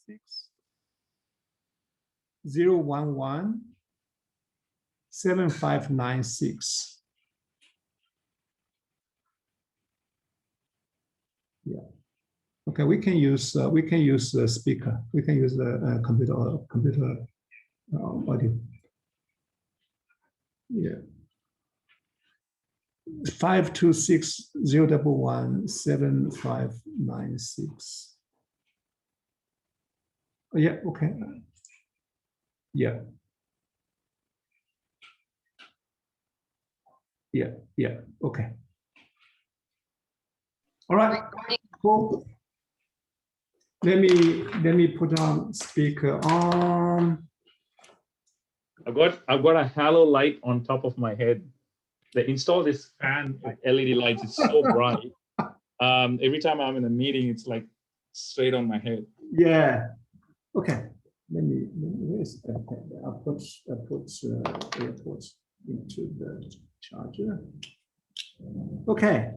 6 011 7596. Yeah. Okay, we can use the speaker. We can use the computer audio. Yeah. 526 011 7596. Yeah. Okay. Yeah. Yeah. Yeah. Okay. All right. Cool. Let me put on speaker on. I've got a halo light on top of my head. They installed this fan with LED lights. It's so bright. Every time I'm in a meeting, it's like straight on my head. Yeah. Okay. Let me where's I'll put AirPods into the charger. Okay.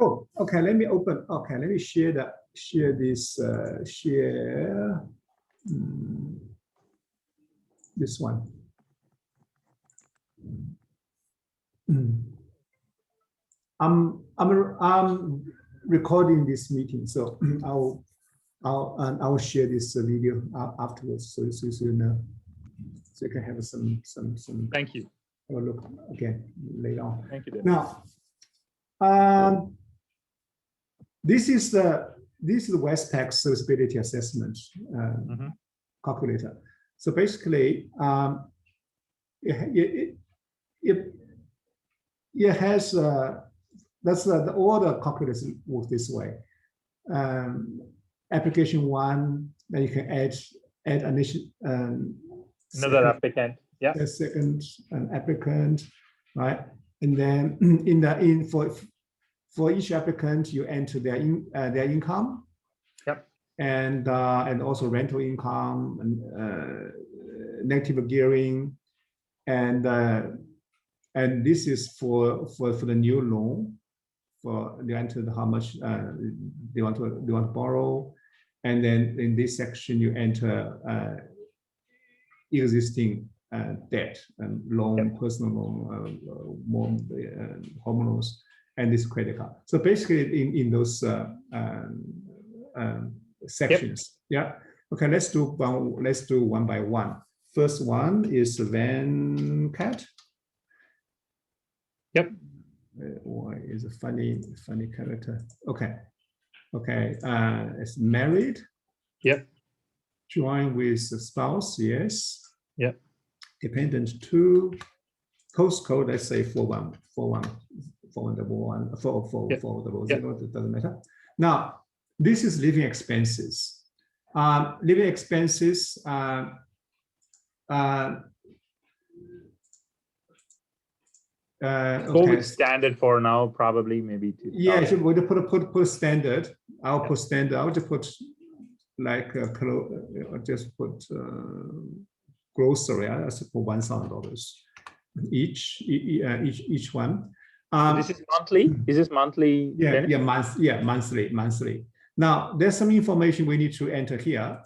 Cool. Okay. Let me open. Okay. Let me share this. Share this one. I'm recording this meeting, so I'll share this video afterwards, so you know, so you can have some. Thank you. Have a look again later on. Thank you, Deena. Now, this is the Westpac serviceability assessment calculator. So basically, it has that's the order calculators work this way. Application one, then you can add Another applicant. Yeah. The second applicant, right? And then for each applicant, you enter their income. Yep. And also rental income and negative gearing, and this is for the new loan. For they entered how much they want to borrow, and then in this section you enter existing debt and loan, yep. Personal loan, home loans, and this credit card. So basically, in those sections, yep. Yeah. Okay, let's do one by one. First one is Venkat. Yep. Why is a funny character? Okay. It's married. Yep. Join with a spouse. Yes. Yep. Dependent 2. Postcode. Let's say 411 it doesn't matter. Now this is living expenses. Living expenses. Okay. Standard for now, probably maybe. Yeah, so we'll put standard. I'll put standard. I'll just put like just put grocery. I put $1,000 each one. So this is monthly. Is this monthly? Yeah, monthly. Now there's some information we need to enter here,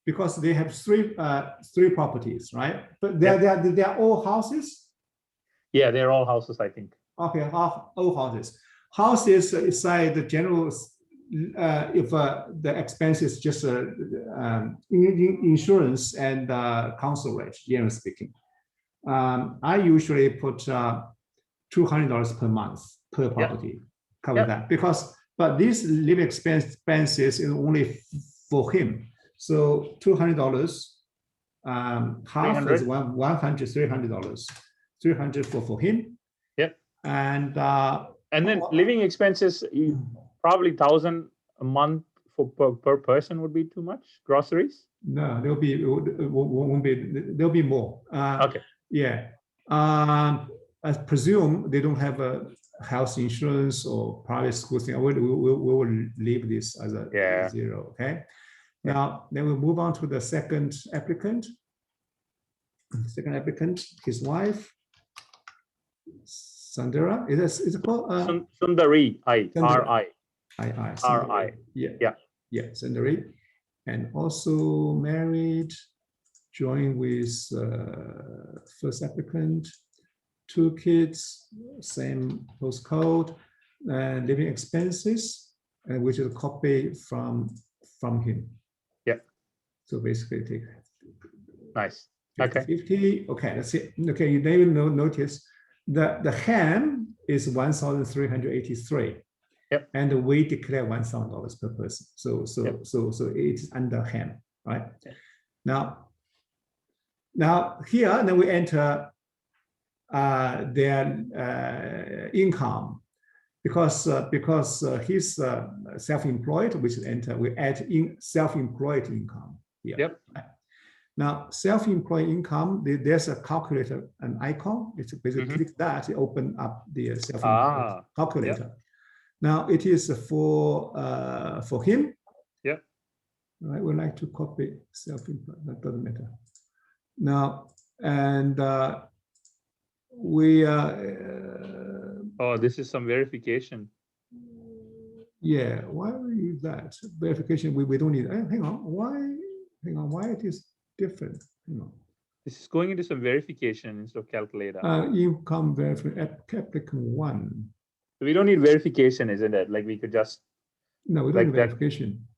because they have three properties, right? But they're all houses. Yeah, they're all houses, I think. Okay, all houses. Houses inside the general, if the expense is just insurance and council rate, generally speaking. I usually put $200 per month per property, cover that, but this living expenses is only for him. So $200, half is $300. $300 for him. Yep. And then living expenses, probably 1,000 a month for per person would be too much. Groceries? No, there'll be more. Okay. Yeah. I presume they don't have a health insurance or private school thing. We will leave this as a 0. Okay. Now then we'll move on to the second applicant. His wife. Sandra, is it called? Sundari, R-I. Yeah, Sundari. and also married, joined with first applicant, 2 kids, same postcode, and living expenses, and which is a copy from him. Yeah. So basically take Nice. 50, Okay. 50. Okay, that's it. Okay, you never notice the ham is 1,383. Yep. And we declare $1,000 per person. So Yep. it's under ham, right? Yep. Now here, then we enter their income, because he's self-employed, which enter, we add in self-employed income here. Yep. Now, self-employed income, there's a calculator, an icon. It's basically click that, it open up the self-employed calculator. Yep. Now it is for him. Yep. I would like to copy self-employed. That doesn't matter. Now, and we oh, this is some verification. Yeah, why we use that verification? We don't need. Hang on, why it is different? This is going into some verification instead of calculator. Income verification applicant 1. We don't need verification, isn't it? Like we could just. No, we don't need verification.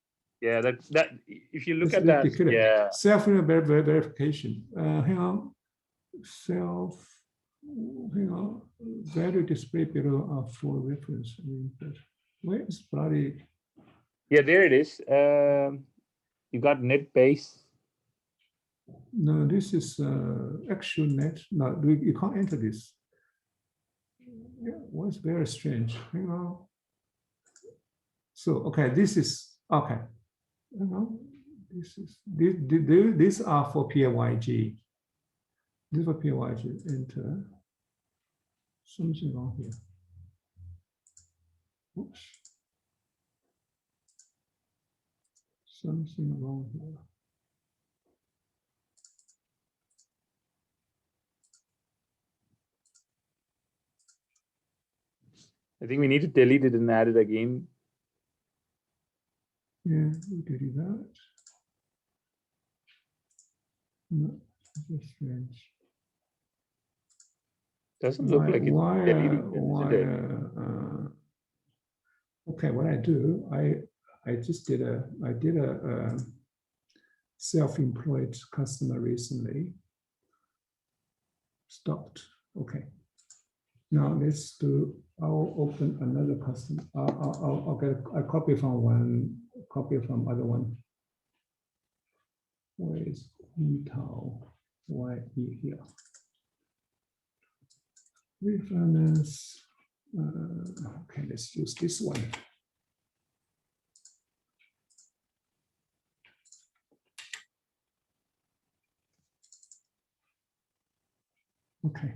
Yeah, that if you look at that, yeah. Self-verification. Hang on. Value display below are for reference. Where is bloody? Yeah, there it is. You got net base. No, this is actual net. No, you can't enter this. Yeah, was very strange. Hang on. So okay, this is okay. Hang on. These are for PAYG. This is for PAYG. Enter. Something wrong here. Oops. Something wrong here. I think we need to delete it and add it again. Yeah, we delete that. No, that's strange. Doesn't look like it's deleting it, okay, what I do, I just did a self-employed customer recently. Stopped. Okay. Now let's do. I'll open another customer. I'll get a copy from one, copy from other one. Where is Intel? YE here? Refinance. Okay, let's use this one. Okay.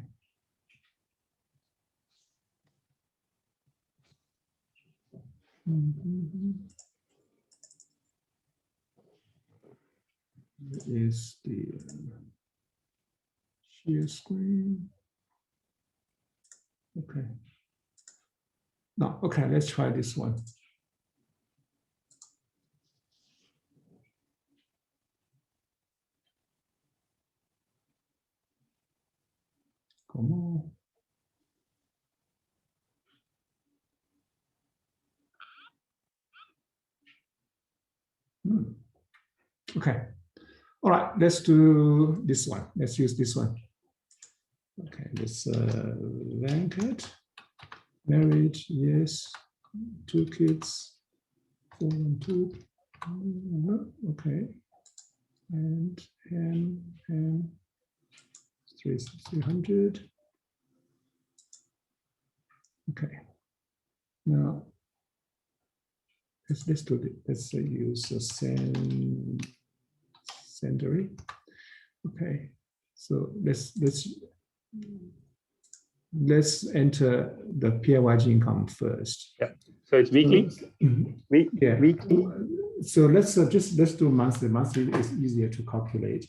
Is the share screen. Okay. No, okay, let's try this one. Come on. Okay. All right, let's do this one. Let's use this one. Okay, let's rank it. Married, yes. 2 kids. 4 and 2. Okay. And 300. Okay. Now let's do it. Let's use a sendary. Okay. So let's enter the PAYG income first. Yeah. So it's weekly. Yeah. Weekly. So let's do monthly. Monthly is easier to calculate.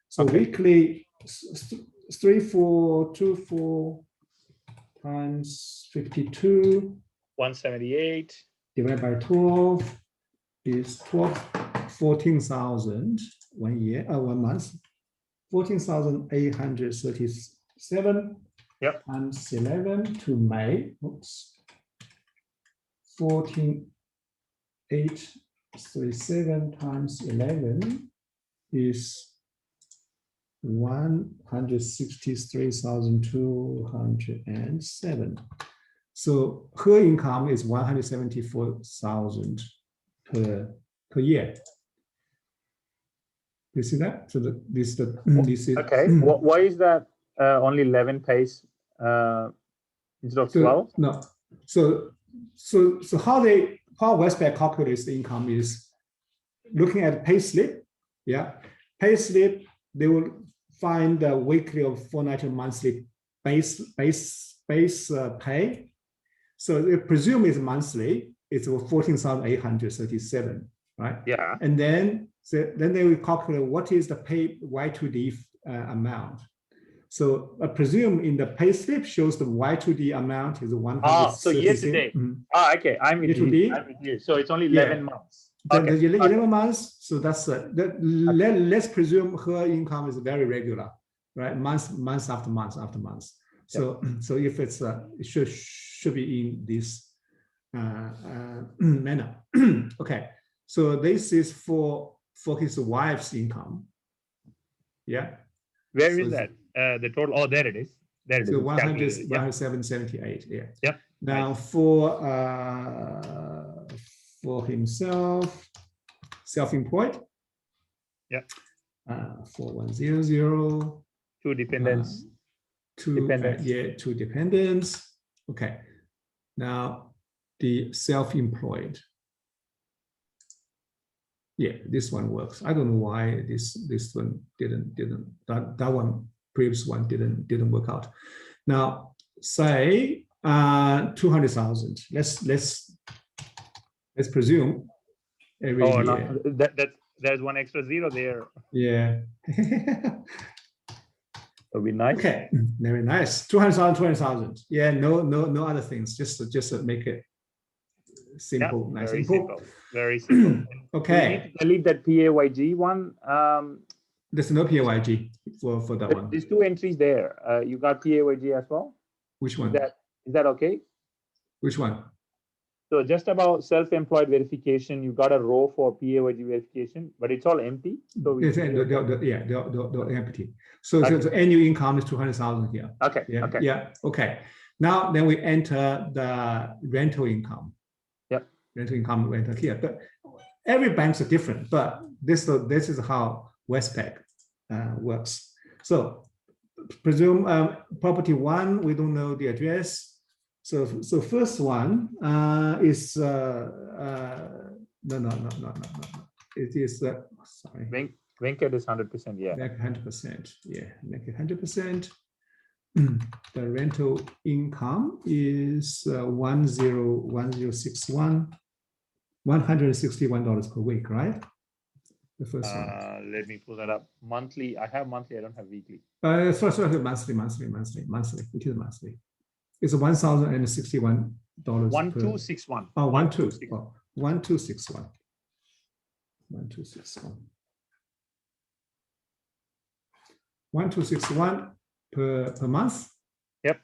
So okay. Weekly 3424 times 52. 178 divided by 12 is 12 14,000 1 year, 1 month, 14,837. Yep. Times 11 to May. Oops. 14,837 times 11 is 163,207. So her income is 174,000 per year. You see that? So this is okay. Why is that only 11 pays instead of 12? No. So how Westpac calculates the income is looking at pay slip. Yeah, pay slip. They will find the weekly or fortnightly monthly base pay. So they presume it's monthly. It's 14,837, right? Yeah. And then they will calculate what is the pay Y2D amount. So I presume in the pay slip shows the Y2D amount is 100. So year to date. Okay, I'm with you. So it's only 11 months. Okay. The 11 months. So that's let's presume her income is very regular, right? Month after month after month. So so if it's it should be in this manner. Okay. So this is for his wife's income. Yeah. Where is that? The total. Oh, there it is. There it is. So 107.78. Yeah. Yep. Now nice. for himself, self-employed. Yep. 4100. Two dependents. Two dependents. Okay. Now the self-employed. Yeah, this one works. I don't know why this one didn't that one previous one didn't work out. Now say 200,000. Let's presume every year. No, there's one extra zero there. Yeah. That'd be nice. Okay, very nice. 200,000, 20,000. Yeah, no other things. Just make it simple, nice, very simple. Very simple. Okay. We need to delete that PAYG one. There's no PAYG for that one. There's two entries there. You got PAYG as well. Which one? Is that okay? Which one? So just about self-employed verification, you got a row for PAYG verification, but it's all empty. So they're empty. So annual income is 200,000 here. Okay. Okay. Now then we enter the rental income. Rental income enter here. But every banks are different, but this is how Westpac works. So presume property one, we don't know the address. So first one is no. It is sorry. Venkat is 100%. Yeah. 100%. Yeah, make it 100%. The rental income is $161 per week, right? The first one. Let me pull that up. Monthly. I have monthly. I don't have weekly. Sorry, monthly. It is monthly. It's $1,061. 1261. Oh, 1261. 1261. 1261. 1261 per month. Yep.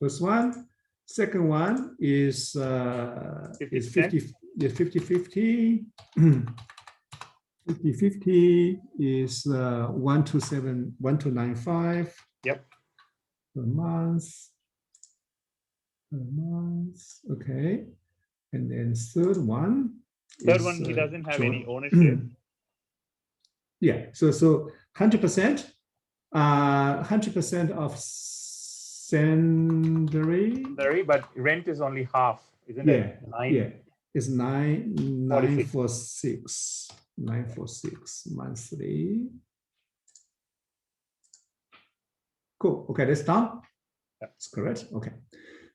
First one. Second one is 50-50. 50-50 is 1295. Yep. Per month. Okay. And then third one. He doesn't have any ownership. Yeah. So 100%. 100% of salary. But rent is only half, isn't it? It's 946. 946 monthly. Cool. Okay, that's done. That's correct. Okay.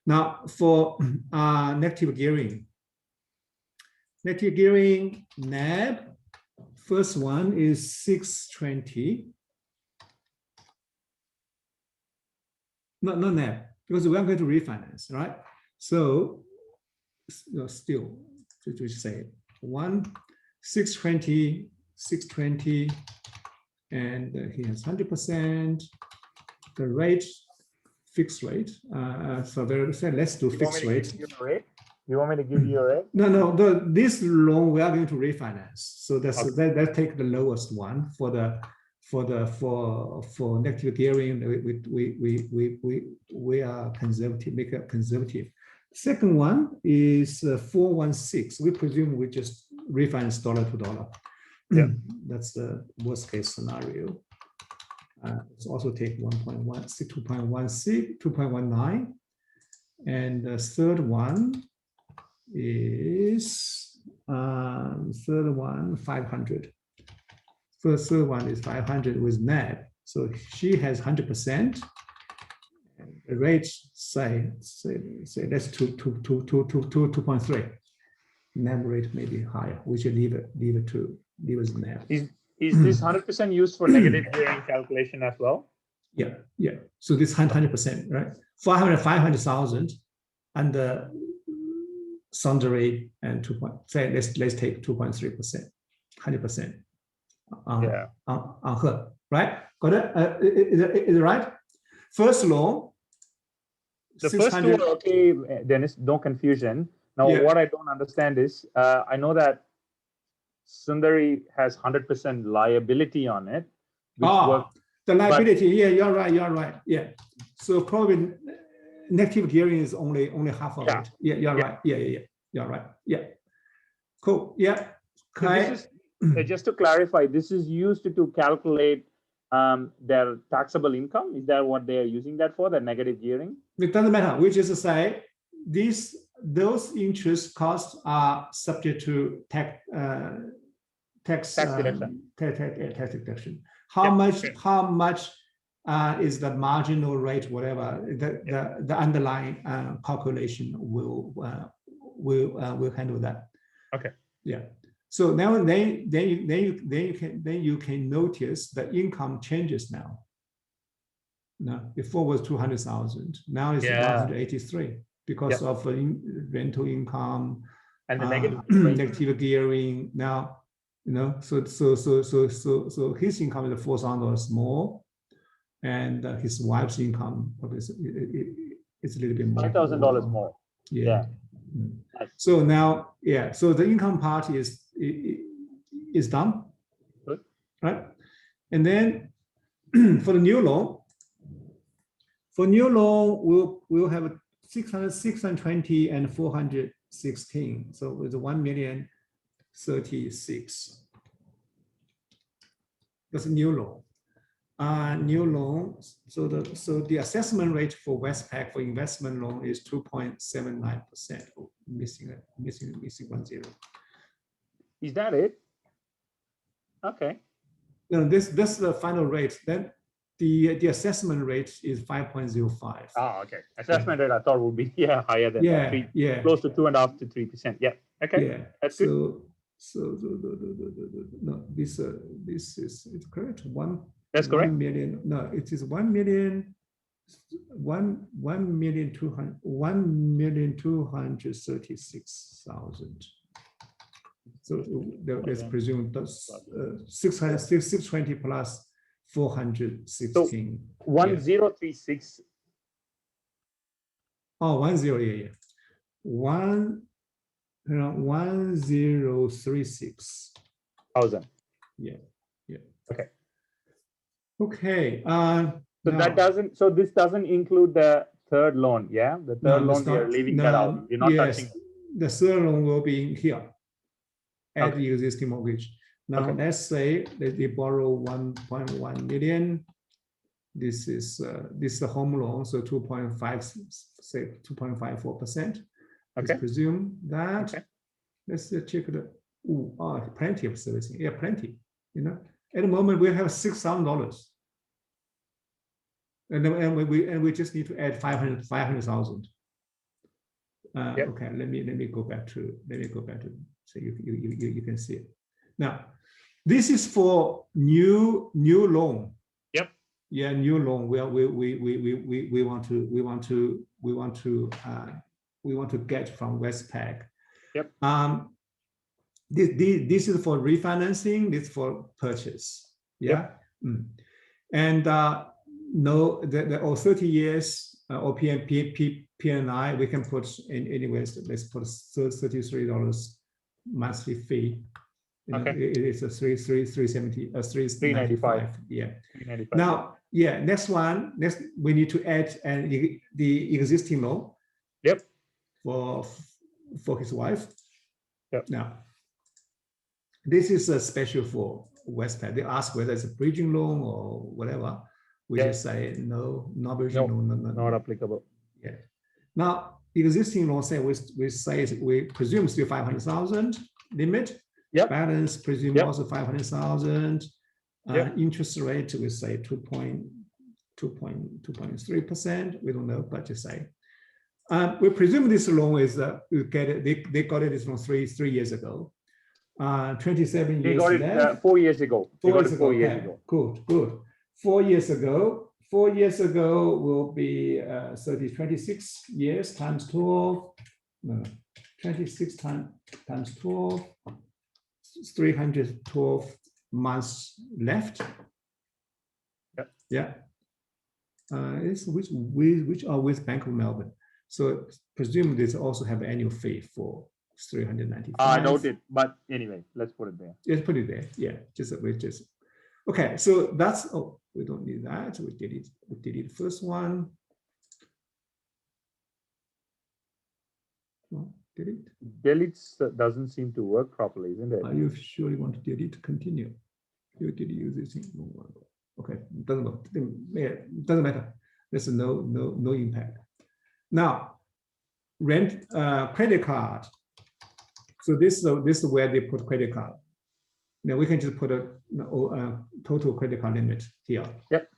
Now for negative gearing. Negative gearing NAB. First one is 620. Not NAB, because we are going to refinance, right? So still, to say one 620, and he has 100%. The rate, fixed rate. So let's do fixed rate. You want me to give you a rate? No. This loan we are going to refinance. So that take the lowest one for negative gearing. We are conservative. Make it conservative. Second one is 416. We presume we just refinance dollar to dollar. Yeah. That's the worst case scenario. Let's also take 1.1, 2.16, 2.19. And the third one is 500. Third one is 500 with NAB. So she has 100%. The rate say that's 2.3. NAB rate may be higher. We should leave it as NAB. Is this 100% used for negative gearing calculation as well? Yeah. So this 100%, right? 500,000 and the sundry and let's take 2.3%, 100% on her, right? Got it? Is it right? First loan. The first two are okay, Dennis. No confusion. Now, what I don't understand is I know that Sundari has 100% liability on it. The liability, you're right. Yeah. So probably negative gearing is only half of it. Yeah, you're right. Yeah. You're right. Yeah. Cool. Yeah. So this is, just to clarify, this is used to calculate their taxable income. Is that what they are using that for, the negative gearing? It doesn't matter. We just say those interest costs are subject to tax deduction. How much is the marginal rate, whatever the underlying calculation will handle that. Okay. Yeah. So now then you can notice the income changes now. Now before was 200,000. Now it's 183 because of rental income and the negative gearing. Now so his income is $4,000 more, and his wife's income is a little bit more. $5,000 more. Yeah. So now, so the income part is done. Good. Right? And then for the new loan, we'll have 620 and 416. So with 1,036,000. That's a new loan. New loan. So the assessment rate for Westpac for investment loan is 2.79%. Oh, missing 1 0. Is that it? Okay. No, this is the final rate. Then the assessment rate is 5.05. Oh, okay. Assessment rate I thought would be higher than that. Close to 2.5 to 3%. Yeah. Okay. Yeah. That's good. No, this is it's correct. That's correct. 1 million. No, it is 1,236,000. So let's presume that's 620 plus 416. So 1036. Oh, 10, 1036,000. Yeah. Okay. Okay. So that doesn't. So this doesn't include the third loan. Yeah, the third loan we are leaving that out. You're not touching it. The third loan will be in here at the existing mortgage. Now let's say that they borrow 1.1 million. This is the home loan, so 2.54%. Let's presume that. Let's check the. Plenty of servicing. Yeah, plenty. At the moment we have $6,000, and we just need to add 500,000. Okay, let me go back to so you can see it. Now, this is for new loan. Yep. Yeah, new loan. We want to get from Westpac. Yep. This is for refinancing, this is for purchase. Yeah. Yep. And no, or 30 years or PNI, we can put in anyways, let's put $33 monthly fee. You know, it's a 395. Yeah. 395. Now, next one. Next, we need to add the existing loan. Yep. For his wife. Yep. Now, this is a special for Westpac. They ask whether it's a bridging loan or whatever. We just say no, not bridging loan, not applicable. Yeah. Now, existing loan say we presume still 500,000 limit. Yep. Balance presume also 500,000. Interest rate we say 2.3%. We don't know, but just say. We presume this loan is they got it from three years ago. 27 years. They got it 4 years ago. 4 years ago. Good. 4 years ago. 4 years ago will be 26 years times 12. No, 26 times 12. 312 months left. Yep. Yeah. It's which are with Bank of Melbourne. So presume this also have annual fee for 395. I doubt it, but anyway, let's put it there. Let's put it there. Yeah, okay. So that's we don't need that. We delete the first one. No, delete. Delete doesn't seem to work properly, isn't it? Are you sure you want to delete? Continue. You did use this thing. Okay, doesn't matter. There's no impact. Now, rent credit card. So this is where they put credit card. Now we can just put a total credit card limit here. Yep.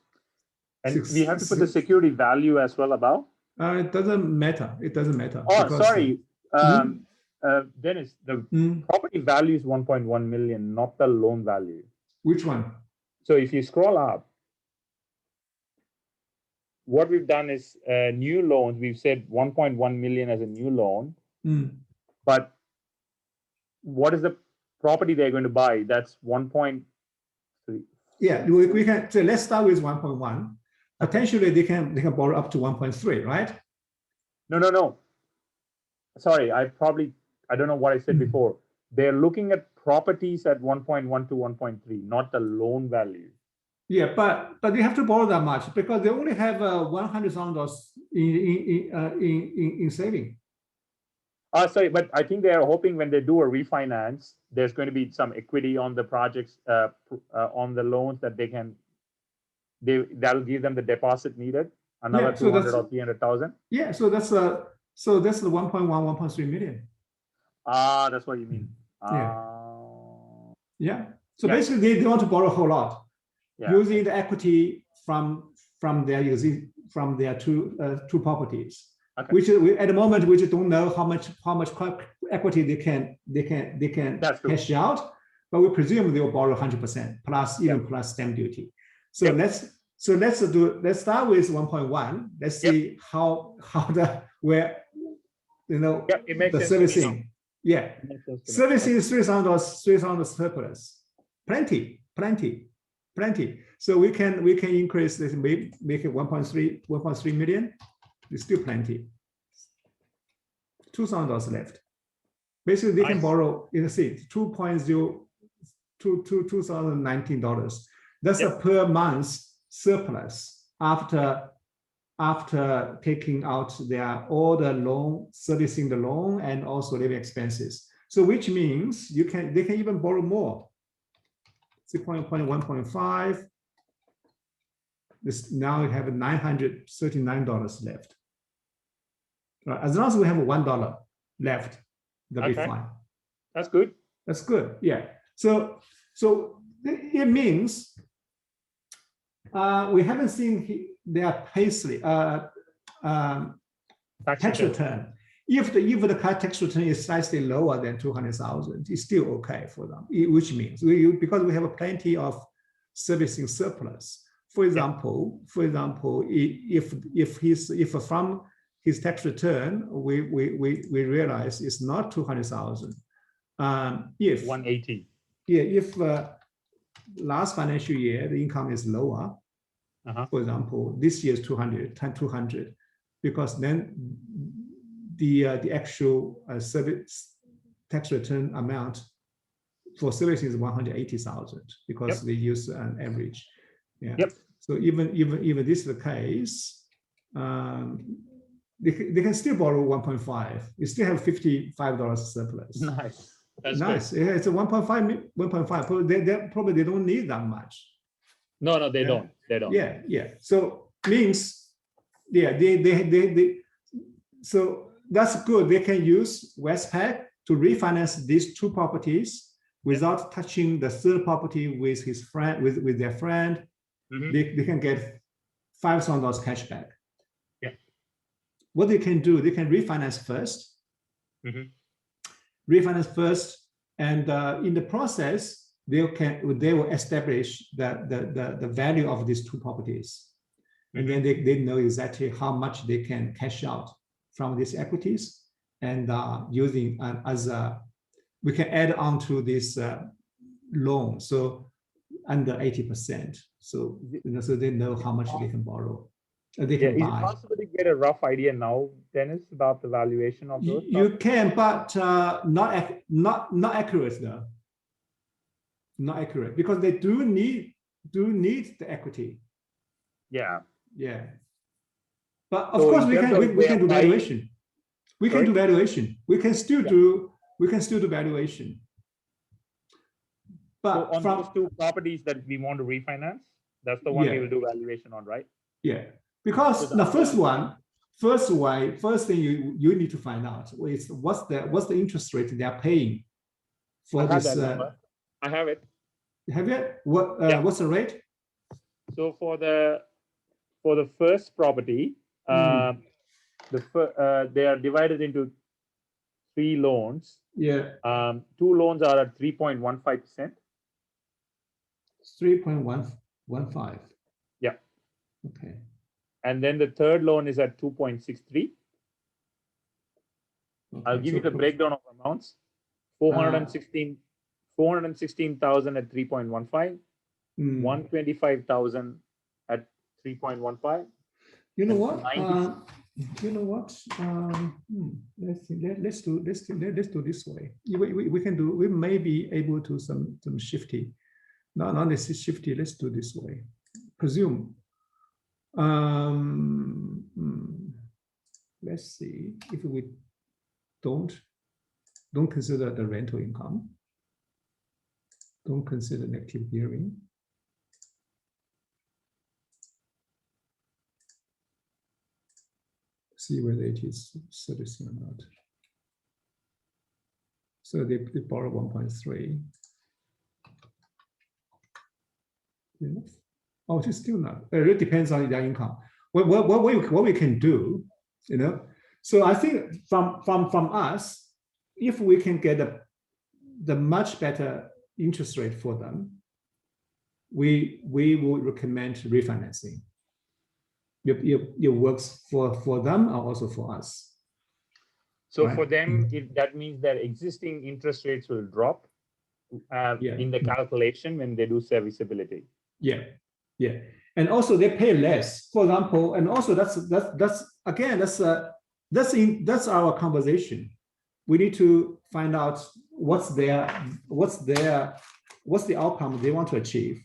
And we have to put the security value as well above. It doesn't matter. It doesn't matter. Oh, sorry. Dennis, the property value is 1.1 million, not the loan value. Which one? So if you scroll up, what we've done is new loans. We've said 1.1 million as a new loan, but what is the property they're going to buy? That's 1.3. Yeah, we can. So let's start with 1.1. Potentially, they can borrow up to 1.3, right? No. Sorry, I don't know what I said before. They're looking at properties at 1.1 to 1.3, not the loan value. Yeah, but they have to borrow that much because they only have $100,000 in saving. Sorry, but I think they are hoping when they do a refinance, there's going to be some equity on the projects, on the loans that that'll give them the deposit needed, another 200 or 300,000. Yeah, so that's the 1.1, 1.3 million. That's what you mean. Yeah. So basically, they want to borrow a whole lot. Using the equity from their two properties, which at the moment we just don't know how much equity they can cash out, but we presume they will borrow 100% plus plus stamp duty. So let's start with 1.1. Let's see how the servicing. Yeah, servicing is $3,000 surplus. Plenty. So we can increase this, make it 1.3 million. It's still plenty. $2,000 left. Basically, they can borrow $2,019. That's a per month surplus after taking out all the loan, servicing the loan, and also living expenses. So which means they can even borrow more. 1.5. Now we have $939 left. As long as we have $1 left, that'll be fine. That's good. That's good. Yeah. So it means we haven't seen their payslip tax return. If the tax return is slightly lower than 200,000, it's still okay for them. Which means because we have plenty of servicing surplus. For example, if from his tax return we realize it's not 200,000, If 180. if last financial year the income is lower, for example, this year's 200, because then the actual service tax return amount for servicing is 180,000 because they use an average. Yeah. So even this is the case, they can still borrow 1.5. You still have $55 surplus. Nice. That's nice. good. Yeah, it's a 1.5. They probably don't need that much. No, they don't. They don't. Yeah. So means, so that's good. They can use Westpac to refinance these two properties without touching the third property with his friend, with their friend. They can get $5,000 cash back. Yeah. What they can do, they can refinance first. Refinance first, and in the process, they will establish the value of these two properties, and then they know exactly how much they can cash out from these equities, and using as a, we can add on to this loan, so under 80%. So so they know how much they can borrow. They can buy. Is it possible to get a rough idea now, Dennis, about the valuation of those? You can, but not accurate though. Not accurate because they do need the equity. Yeah. But of course we can do valuation. We can do valuation. We can still do valuation. But so on those two properties that we want to refinance, that's the one we will do valuation on, right? Yeah. Because the first thing you need to find out is what's the interest rate they are paying for this. I have it. Have you? What's the rate? So for the first property, they are divided into 3 loans. Yeah. 2 loans are at 3.15%. 3.115. Yeah. Okay. And then the third loan is at 2.63. Okay, I'll give you the breakdown of amounts. 416,000 at 3.15, 125,000 at 3.15. You know what? Let's do this way. We may be able to some shifty. Not this is shifty. Let's do this way. Presume. Let's see if we don't consider the rental income. Don't consider negative gearing. See whether it is servicing or not. So they borrow 1.3. Enough? Oh, it's still not. It really depends on their income. What we can do, So I think from us, if we can get the much better interest rate for them, we would recommend refinancing. It works for them and also for us. So for them, that means that existing interest rates will drop in the calculation when they do serviceability. Yeah. And also they pay less, for example, and also that's our conversation. We need to find out what's the outcome they want to achieve.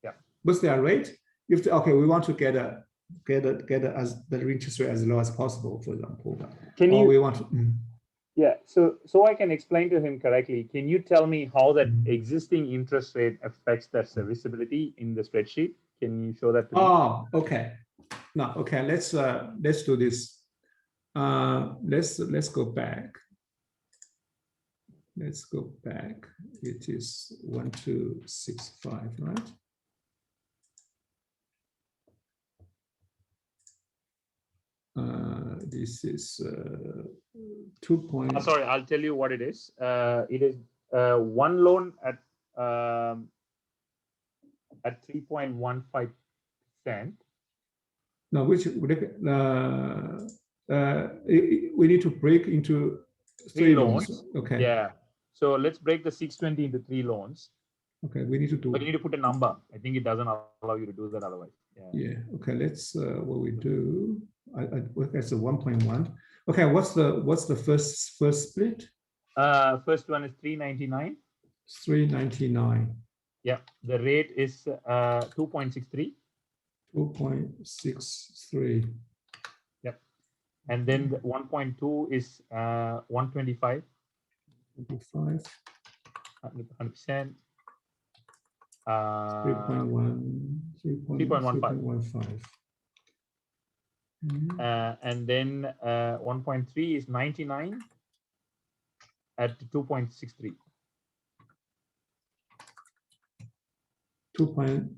Yeah. What's their rate? If we want to get as the interest rate as low as possible, for example. We want to. Yeah, so I can explain to him correctly. Can you tell me how that existing interest rate affects their serviceability in the spreadsheet? Can you show that to me? Oh, okay. No, okay. Let's do this. Let's go back. Let's go back. It is 1265, right? This is 2. Sorry, I'll tell you what it is. It is one loan at 3.15%. Now, which we need to break into 3 loans. Okay. Yeah. So let's break the 620 into 3 loans. Okay, we need to do. But you need to put a number. I think it doesn't allow you to do that otherwise. Yeah. Okay. Let's. What we do. That's a 1.1. Okay. What's the first split? First one is 399. 399. Yeah. The rate is 2.63. 2.63. Yep. And then the 1.2 is 125. 25. 100%. 3.15. And then 1.3 is 99 at 2.63. 2.63.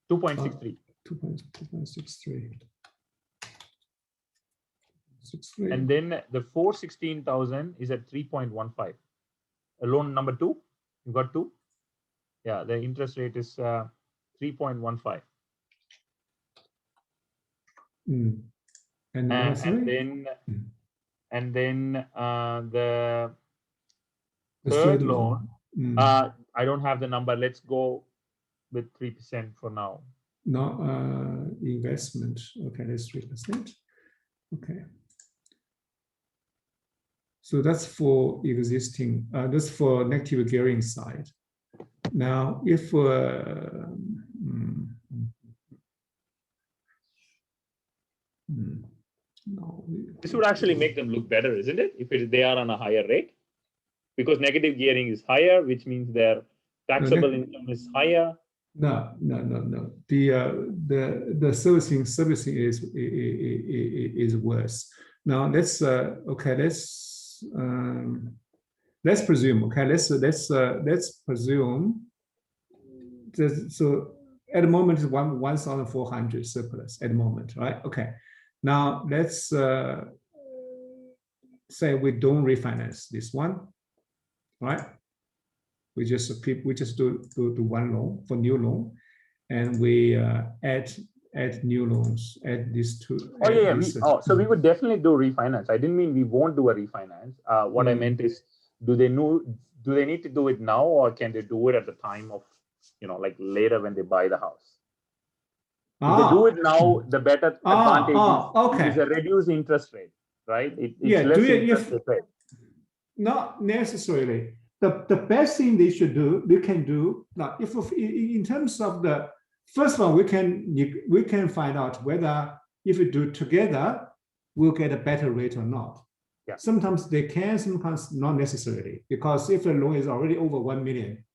2.63. And then the 416,000 is at 3.15. Loan number 2, you got 2. Yeah, the interest rate is 3.15. And then the third loan, I don't have the number. Let's go with 3% for now. No, investment. Okay, that's 3%. Okay. So that's for existing, that's for negative gearing side. Now, if no, this would actually make them look better, isn't it? If they are on a higher rate, because negative gearing is higher, which means their taxable income is higher. No. The servicing is worse. Now let's okay. Let's presume. Okay, let's presume. So at the moment it's 1,400 surplus at the moment, right? Okay. Now let's say we don't refinance this one, right? We just do one loan for new loan, and we add new loans, add these two. Oh yeah, so we would definitely do refinance. I didn't mean we won't do a refinance. What I meant is, do they need to do it now, or can they do it at the time of, like later when they buy the house? If they do it now, the better advantage is a reduced interest rate, right? It's less interest rate. Not necessarily. The best thing they can do now, if in terms of the first one, we can find out whether if we do it together, we'll get a better rate or not. Yeah. Sometimes they can, sometimes not necessarily, because if the loan is already over 1 million,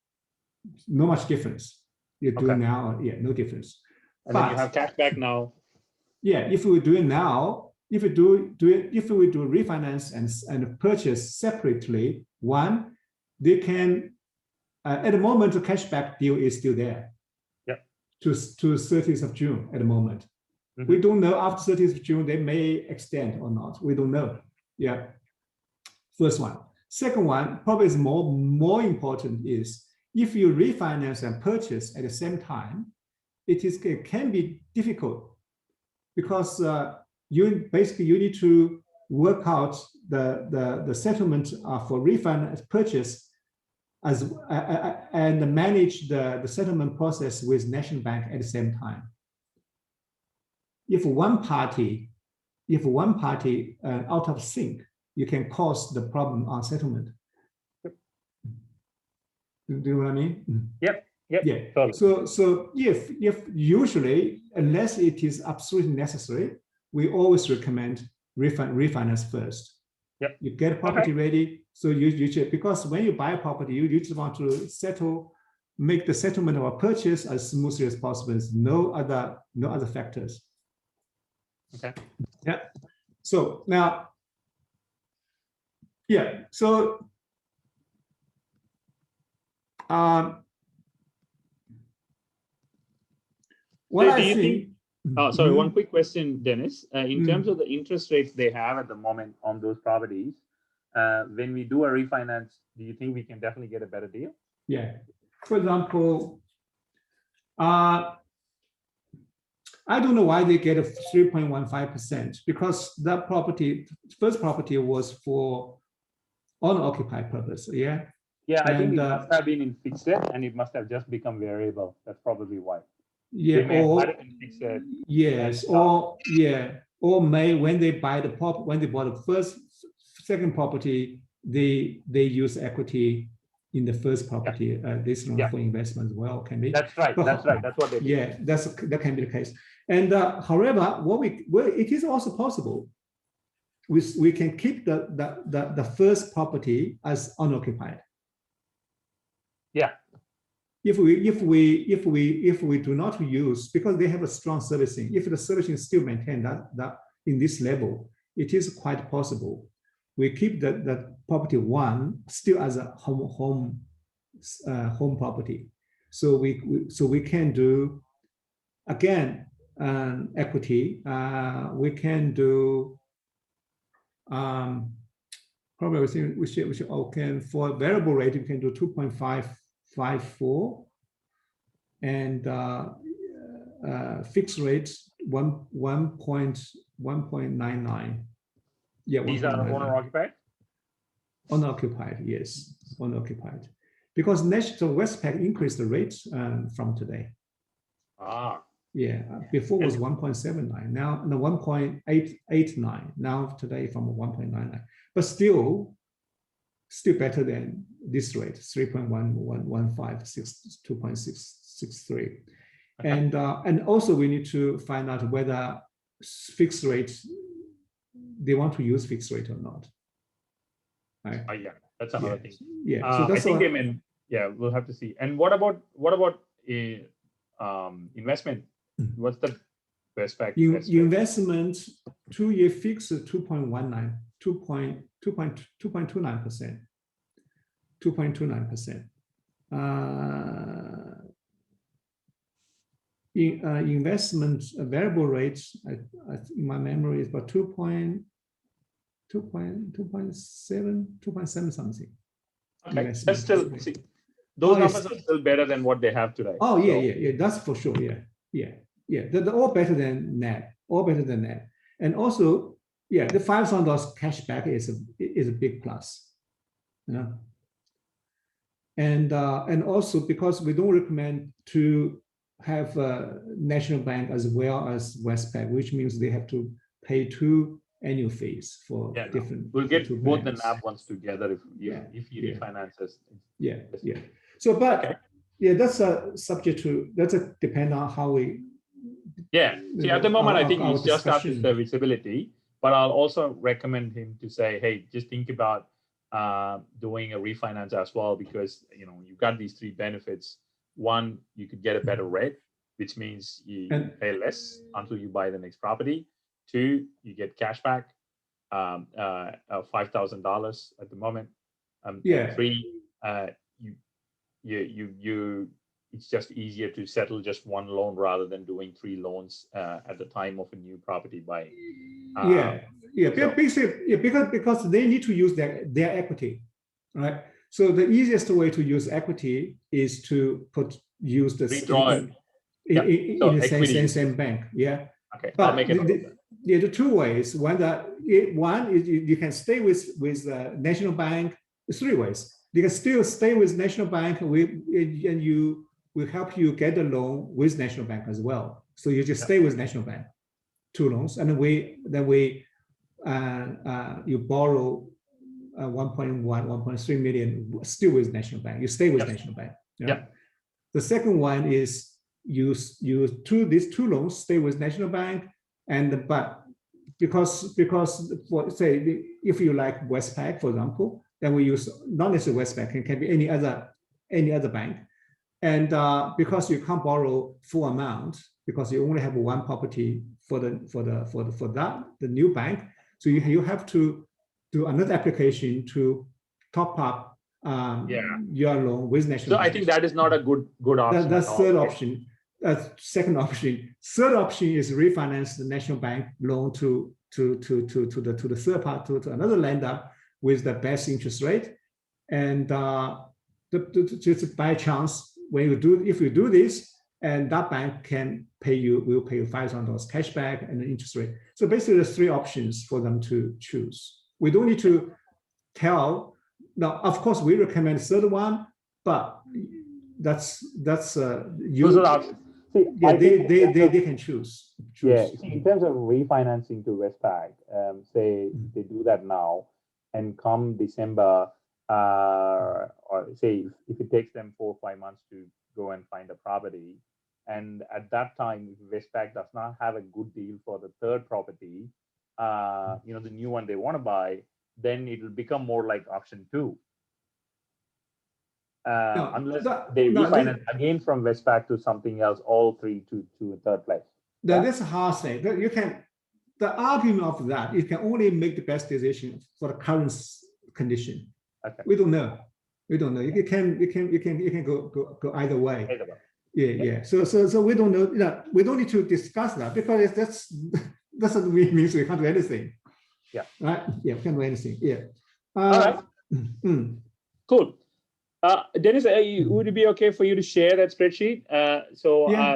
no much difference. You do now, no difference. And then you have cash back now. Yeah, if we do it now, if we do refinance and purchase separately, they can at the moment the cashback deal is still there. Yeah. To 30th of June at the moment. We don't know after 30th of June they may extend or not. We don't know. Yeah. First one. Second one, probably is more important is if you refinance and purchase at the same time, it can be difficult because you need to work out the settlement for refinance purchase and manage the settlement process with National Bank at the same time. If one party out of sync, you can cause the problem on settlement. Do you know what I mean? Yep. Yeah. Totally. So if usually, unless it is absolutely necessary, we always recommend refinance first. Yep. You get property ready. So you should, because when you buy a property, you just want to make the settlement of a purchase as smoothly as possible. There's no other factors. Okay. Yeah. So now, yeah. So what do you think? Oh, sorry. One quick question, Dennis. In terms of the interest rates they have at the moment on those properties, when we do a refinance, do you think we can definitely get a better deal? Yeah. For example, I don't know why they get a 3.15% because that first property was for owner-occupied purpose. Yeah. Yeah, I think it And, must have been in fixed and it must have just become variable. That's probably why. yeah. They may have Or had it in fixed. yes. Or yeah. Or when they buy when they bought the second property, they use equity in the first property. This loan for investment as well can be. That's right. That's right. That's what they do. Yeah, that can be the case. And however, it is also possible. We can keep the first property as unoccupied. Yeah. If we do not use, because they have a strong servicing, if the servicing is still maintained that in this level, it is quite possible. We keep the property one still as a home property. So we can do again equity. We can do probably we should can for variable rate we can do 2.554 and fixed rates 1.99. Yeah, these are owner occupied. Unoccupied, yes, unoccupied, because National Westpac increased the rates from today. Ah. Yeah, before it was 1.79, now 1.889. Now today from 1.99, but still better than this rate, 2.63. And also we need to find out whether fixed rates they want to use fixed rate or not. Right? Yeah, that's another thing. Yeah, so that's I think we'll have to see. And what about investment? What's the best fact? Investment 2-year fixed 2.19, 2.29%. 2.29%. Investment variable rates, I think my memory is about 2.7 something. Okay, that's still see, those numbers are still better than what they have today. Oh yeah, that's for sure. Yeah. They're all better than net. And also, yeah, the $5,000 cashback is a big plus. You know? And also because we don't recommend to have a national bank as well as Westpac, which means they have to pay 2 annual fees for different. We'll get both the NAB ones together if you refinance us. Yeah. So, but that's a subject to depend on how we. Yeah. See, at the moment, I think he's just after the visibility, but I'll also recommend him to say, hey, just think about doing a refinance as well, because you got these 3 benefits. 1, you could get a better rate, which means you pay less until you buy the next property. 2, you get cash back, $5,000 at the moment. 3, it's just easier to settle just 1 loan rather than doing 3 loans at the time of a new property buying. Basically, because they need to use their equity, right? So the easiest way to use equity is to use the in the same bank. Yeah. Okay. But I'll make it. The 2 ways. One is you can stay with the national bank. 3 ways. You can still stay with national bank, and you will help you get a loan with national bank as well. So you just stay with national bank, 2 loans, and then you borrow 1.3 million still with national bank. You stay with national bank. Yeah. The second one is these 2 loans stay with national bank, but because for say if you like Westpac, for example, then we use not necessarily Westpac, it can be any other bank, and because you can't borrow full amount because you only have 1 property for the new bank, so you have to do another application to top up your loan with national bank. I think that is not a good option. That's third option. Second option. Third option is refinance the national bank loan to the third part to another lender with the best interest rate, and just by chance if you do this, and that bank will pay you $5,000 cash back and the interest rate. So basically, there's 3 options for them to choose. We don't need to tell Now, of course, we recommend third one, but that's Those you. are the options. See, Yeah, I think they can choose. Yeah, see, in terms of refinancing to Westpac, say they do that now, and come December, or say if it takes them 4 or 5 months to go and find a property, and at that time, if Westpac does not have a good deal for the third property, the new one they want to buy, then it will become more like option 2. Unless they refinance again from Westpac to something else, all 3 to a third place. That's a hard thing. You can, the argument of that, you can only make the best decision for the current condition. Okay. We don't know. We don't know. You can go either way. Yeah. So we don't know. We don't need to discuss that because that's doesn't mean we can't do anything. Yeah. Right. Yeah. We can't do anything. Yeah. All right. Cool. Dennis, would it be okay for you to share that spreadsheet?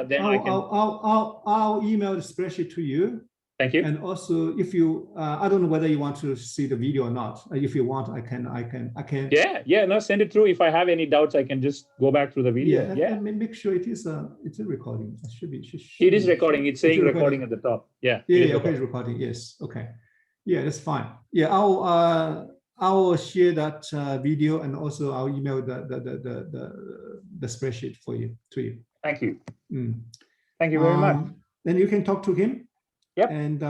Then I'll email the spreadsheet to you. Thank you. And also, if you, I don't know whether you want to see the video or not. If you want, I can. Yeah. No, send it through. If I have any doubts, I can just go back through the video. Yeah. And make sure it's a recording. It should be. It is recording. It's saying recording at the top. Yeah. Yeah. Okay, it's recording. Yes. Okay. Yeah, that's fine. Yeah, I'll share that video, and also I'll email the spreadsheet to you. Thank you. Thank you very much. Then you can talk to him. Yep. And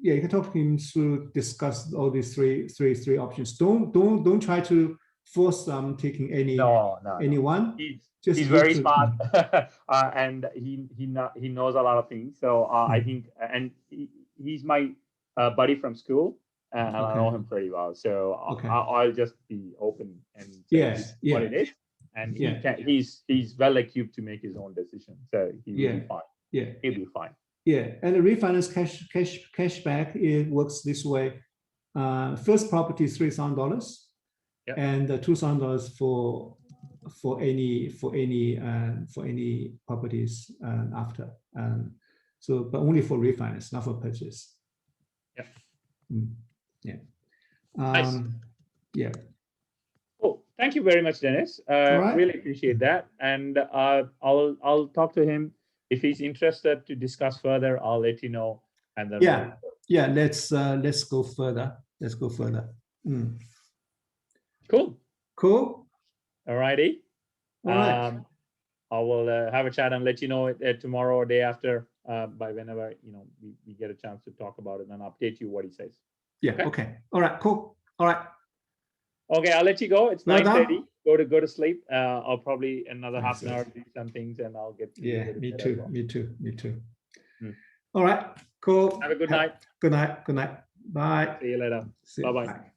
you can talk to him to discuss all these three options. Don't try to force them taking anyone. He's very smart, and he knows a lot of things. So I think, and he's my buddy from school. And I know him pretty well, so I'll just be open and say what it is. And he's well equipped to make his own decision, so he will be fine. Yeah, he'll be fine. Yeah, and the refinance cashback, it works this way. First property is $3,000, and $2,000 for any properties after. So, but only for refinance, not for purchase. Yeah. Nice. Yeah. Oh, thank you very much, Dennis. Really appreciate that. And I'll talk to him. If he's interested to discuss further, I'll let you know. And then let's go further. Let's go further. Cool. All righty. All right. I will have a chat and let you know tomorrow or day after, by whenever we get a chance to talk about it, and update you what he says. Yeah. Okay. All right. Cool. All right. Okay, I'll let you go. It's 9:30. Go to sleep. I'll probably another half an hour do some things, and I'll get. Me too. All right. Cool. Have a good night. Good night. Bye. See you later. Bye-bye.